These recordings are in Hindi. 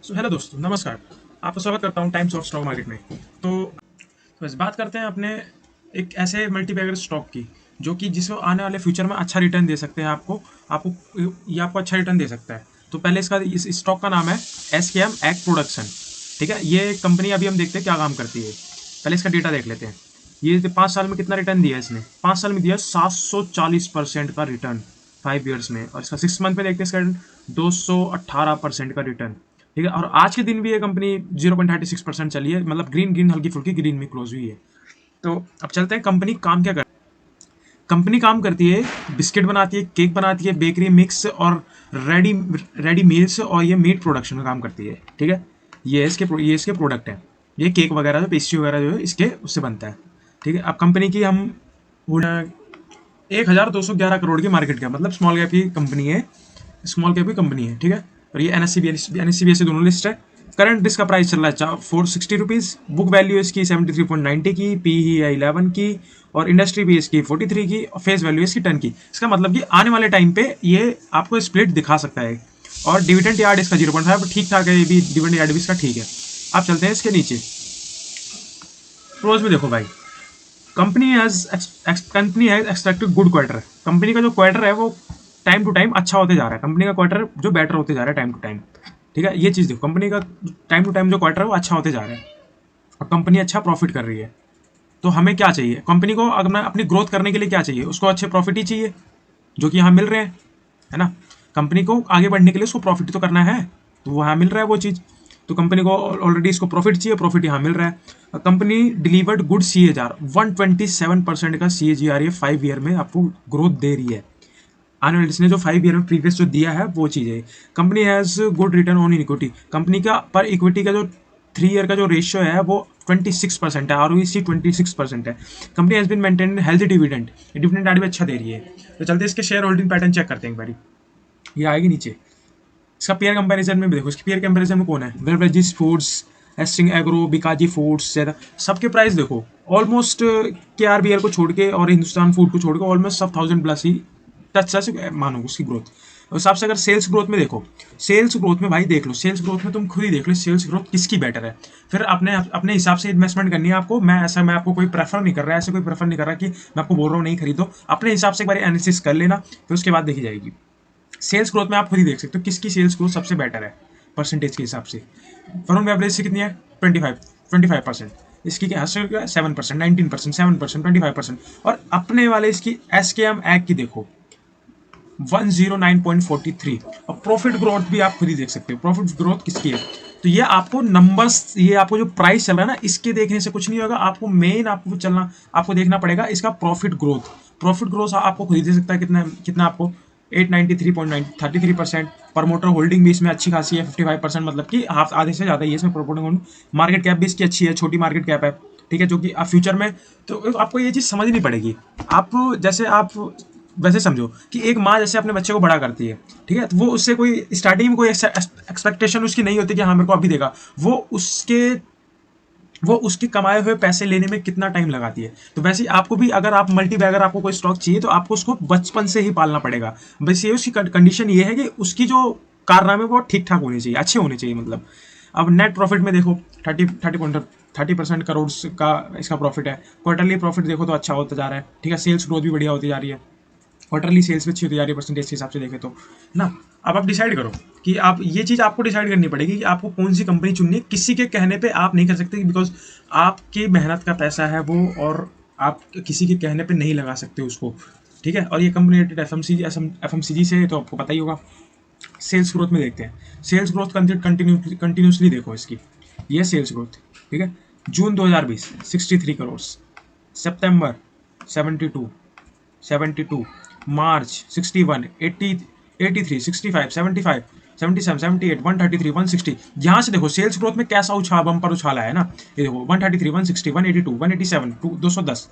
हेलो दोस्तों, नमस्कार। आपका स्वागत करता हूँ टाइम्स ऑफ स्टॉक मार्केट में। तो बस बात करते हैं अपने एक ऐसे मल्टीबैगर स्टॉक की जो कि जिसको आने वाले फ्यूचर में अच्छा रिटर्न दे सकते हैं। आपको आपको ये आपको अच्छा रिटर्न दे सकता है। तो पहले इसका इस स्टॉक का नाम है SKM एग प्रोडक्शन। ठीक है, ये कंपनी अभी हम देखते हैं क्या काम करती है। पहले इसका डेटा देख लेते हैं। ये 5 साल में कितना रिटर्न दिया है इसने? 5 साल में दिया 740% का रिटर्न 5 ईयर्स में। और इसका 6 मंथ में देखते हैं इसका 218% का रिटर्न। ठीक है, और आज के दिन भी ये कंपनी 0.36% चली है, मतलब ग्रीन ग्रीन हल्की फुल्की ग्रीन में क्लोज हुई है। तो अब चलते हैं कंपनी काम क्या करती है। कंपनी काम करती है, बिस्किट बनाती है, केक बनाती है, बेकरी मिक्स और रेडी रेडी मील्स और ये मीट प्रोडक्शन में काम करती है। ठीक है, ये इसके प्रोडक्ट हैं। ये केक वगैरह जो पेस्ट्री वगैरह जो है इसके उससे बनता है। ठीक है, अब कंपनी की हम 1211 करोड़ की मार्केट कैप, मतलब स्मॉल कैप की कंपनी है। स्मॉल कैप की कंपनी है। ठीक है, और ये NSE दोनों लिस्ट है। करंट इसका प्राइस चल रहा है 460 रुपीज़। बुक वैल्यू इसकी 73.90 की, पी है 11 की, और इंडस्ट्री भी इसकी 43 की, और फेस वैल्यू इसकी 10 की। इसका मतलब कि आने वाले टाइम पे ये आपको स्प्लिट दिखा सकता है। और डिविडेंड यार्ड इसका 0.5 ठीक ठाक है। ये भी डिविडेंड यार्ड भी इसका ठीक है। आप चलते हैं इसके नीचे प्रोज में। देखो भाई, company has extracted good quarter. Company का जो क्वार्टर है वो टाइम टू टाइम अच्छा होते जा रहा है। कंपनी का क्वार्टर जो बेटर होते जा रहा है टाइम टू टाइम। ठीक है, ये चीज़ देखो, कंपनी का टाइम टू टाइम जो क्वार्टर है वो अच्छा होते जा रहा है और कंपनी अच्छा प्रॉफिट कर रही है। तो हमें क्या चाहिए? कंपनी को अगर अपनी ग्रोथ करने के लिए क्या चाहिए? उसको अच्छे प्रॉफिट ही चाहिए, जो कि यहाँ मिल रहे हैं, है ना। कंपनी को आगे बढ़ने के लिए उसको प्रॉफिट तो करना है, तो वो यहाँ मिल रहा है वो चीज़। तो कंपनी को ऑलरेडी इसको प्रॉफिट चाहिए, प्रॉफिट यहाँ मिल रहा है। कंपनी डिलीवर्ड गुड CAGR 127% का CAGR ये 5 ईयर में आपको ग्रोथ दे रही है। एनालिस्ट ने जो 5 ईयर में प्रीवियस जो दिया है वो चीज़ है। Company has good return on equity. Company का पर इक्विटी का जो 3 ईयर का जो रेशियो है वो 26% है। ROIC 26% है। Company has been maintain healthy dividend. Dividend भी अच्छा दे रही है। तो चलते इसके शेयर होल्डिंग पैटर्न चेक करते हैं एक बारी। ये आएगी नीचे। इसका पेयर कंपैरिजन में भी देखो, इसके पेयर कंपैरिजन में कौन है? बेवरेजेस फूड्स, एस्टिंग एग्रो, बिकाजी फूड्स, ज़्यादा सबके प्राइस देखो ऑलमोस्ट KRBL को छोड़ के और हिंदुस्तान फूड को छोड़ के ऑलमोस्ट सब 1000+ ही टच से मानो उसकी ग्रोथ। उस हिसाब से अगर सेल्स ग्रोथ में देखो, सेल्स ग्रोथ में भाई देख लो, सेल्स ग्रोथ में तुम खुद ही देख लो सेल्स ग्रोथ किसकी बेटर है। फिर अपने अपने हिसाब से इन्वेस्टमेंट करनी है आपको। मैं आपको कोई प्रेफर नहीं कर रहा, ऐसे कोई प्रेफर नहीं कर रहा कि मैं आपको बोल रहा हूँ नहीं खरीदो। अपने हिसाब से एक बार एनालिसिस कर लेना, फिर उसके बाद देखी जाएगी। सेल्स ग्रोथ में आप खुद ही देख सकते हो किसकी सेल्स ग्रोथ सबसे बेटर है परसेंटेज के हिसाब से। वरुण बेवरेज से कितनी है? 25%। इसकी क्या है? 7%, 19%, 7%, 25%। और अपने वाले इसकी SKM एग की देखो 109.43। और प्रॉफिट ग्रोथ भी आप खुद ही देख सकते हो, प्रॉफिट ग्रोथ किसकी है। तो ये आपको नंबर्स, ये आपको जो प्राइस चल रहा है ना, इसके देखने से कुछ नहीं होगा। आपको मेन आपको देखना पड़ेगा इसका प्रॉफिट ग्रोथ। प्रॉफिट ग्रोथ आपको खुद ही दे सकता है कितना कितना आपको 893.33%। प्रमोटर होल्डिंग भी इसमें अच्छी खासी है 55%, मतलब कि हाफ आधे से ज़्यादा ही है इसमें प्रमोटर होल्डिंग। मार्केट कैप भी इसकी अच्छी है, छोटी मार्केट कैप है। ठीक है, जो कि आप फ्यूचर में, तो आपको ये चीज़ समझनी पड़ेगी। आप जैसे आप वैसे समझो कि एक माँ जैसे अपने बच्चे को बड़ा करती है। ठीक है, तो वो उससे कोई स्टार्टिंग में कोई एक्सपेक्टेशन उसकी नहीं होती कि हाँ मेरे को अभी देगा। वो उसके कमाए हुए पैसे लेने में कितना टाइम लगाती है। तो वैसे ही आपको भी, अगर आप मल्टीबैगर आपको कोई स्टॉक चाहिए तो आपको उसको बचपन से ही पालना पड़ेगा। बस ये उसकी कंडीशन ये है कि उसकी जो कारनामे वो ठीक ठाक होने चाहिए, अच्छे होने चाहिए मतलब। अब नेट प्रॉफिट में देखो 30% करोड़ का इसका प्रॉफिट है। क्वार्टरली प्रॉफिट देखो तो अच्छा होता जा रहा है। ठीक है, सेल्स ग्रोथ भी बढ़िया होती जा रही है। क्वार्टरली सेल्स भी अच्छी होती जा रही है परसेंटेज के हिसाब से देखें तो ना। अब आप डिसाइड करो कि आप, ये चीज़ आपको डिसाइड करनी पड़ेगी कि आपको कौन सी कंपनी चुननी है। किसी के कहने पे आप नहीं कर सकते, बिकॉज आपकी मेहनत का पैसा है वो, और आप किसी के कहने पे नहीं लगा सकते उसको। ठीक है, और ये कंपनी रेटेड FMCG से है, तो आपको पता ही होगा। सेल्स ग्रोथ में देखते हैं। सेल्स ग्रोथ कंटिन्यूसली देखो इसकी, ये सेल्स ग्रोथ। ठीक है, जून 2020 63 करोड़, सितंबर 72, 72, मार्च 61, 80, 83, 65, 75, 77, 78, 133, 160। यहाँ से देखो सेल्स ग्रोथ में कैसा बम्पर उछाला है ना। ये देखो 133, 160, 182, 187, 210।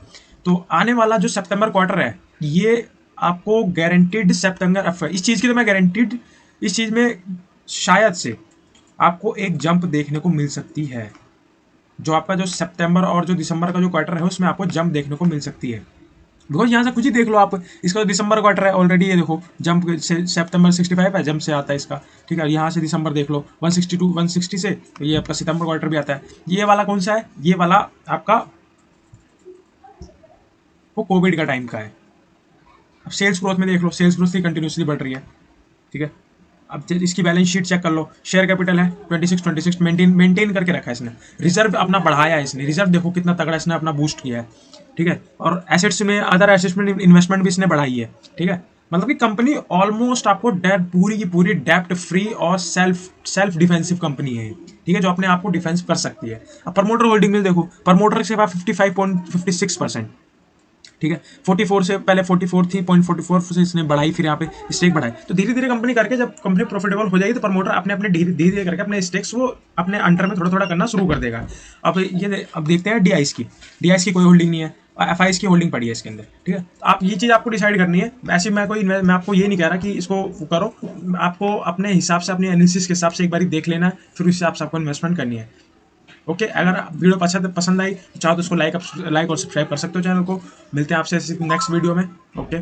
तो आने वाला जो सितंबर क्वार्टर है, ये आपको गारंटीड सितंबर, इस चीज़ की तो मैं गारंटीड, इस चीज़ में शायद से आपको एक जंप देखने को मिल सकती है। जो आपका जो सितंबर और जो दिसंबर का जो क्वार्टर है उसमें आपको जंप देखने को मिल सकती है। बिकॉज यहाँ से कुछ ही देख लो आप, इसका तो दिसंबर क्वार्टर है ऑलरेडी, ये देखो जंप से सितंबर 65 है, जंप से आता है इसका, ठीक है। यहाँ से दिसंबर देख लो 162 160 से, तो ये आपका सितंबर क्वार्टर भी आता है। ये वाला कौन सा है, ये वाला आपका वो कोविड का टाइम का है। अब सेल्स ग्रोथ में देख लो, सेल्स ग्रोथ की कंटिन्यूसली बढ़ रही है, ठीक है। अब इसकी बैलेंस शीट चेक कर लो, शेयर कैपिटल है 26 मेंटेन करके रखा है इसने। रिजर्व अपना बढ़ाया है इसने, रिजर्व देखो कितना तगड़ा इसने अपना बूस्ट किया है, ठीक है। और एसेट्स में, अदर एसेट्स में इन्वेस्टमेंट भी इसने बढ़ाई है, ठीक है। मतलब कि कंपनी ऑलमोस्ट आपको डेट पूरी की पूरी डेप्ट फ्री और सेल्फ डिफेंसिव कंपनी है, ठीक है, जो अपने आप को डिफेंस कर सकती है। अब प्रमोटर होल्डिंग में देखो, प्रमोटर के पास 55.56%, ठीक है। 44 से पहले 44 थी, 0.44 से इसने बढ़ाई, फिर यहाँ पे स्टेक बढ़ाई। तो धीरे धीरे कंपनी करके जब कंपनी प्रॉफिटेबल हो जाएगी तो प्रमोटर अपने अपने धीरे धीरे करके अपने स्टेक्स वो अपने अंडर में थोड़ा थोड़ा करना शुरू कर देगा। अब देखते हैं डीआईस की कोई होल्डिंग नहीं है, एफआईएस की होल्डिंग पड़ी है इसके अंदर, ठीक है। तो आप ये चीज़ आपको डिसाइड करनी है। वैसे मैं आपको ये नहीं कह रहा कि इसको करो, आपको अपने हिसाब से, अपने एनालिसिस के हिसाब से एक बार देख लेना है, फिर उस हिसाब से आपको इन्वेस्टमेंट करनी है। ओके, अगर वीडियो पसंद आई तो चाहो तो उसको लाइक और सब्सक्राइब कर सकते हो चैनल को। मिलते हैं आपसे नेक्स्ट वीडियो में। ओके।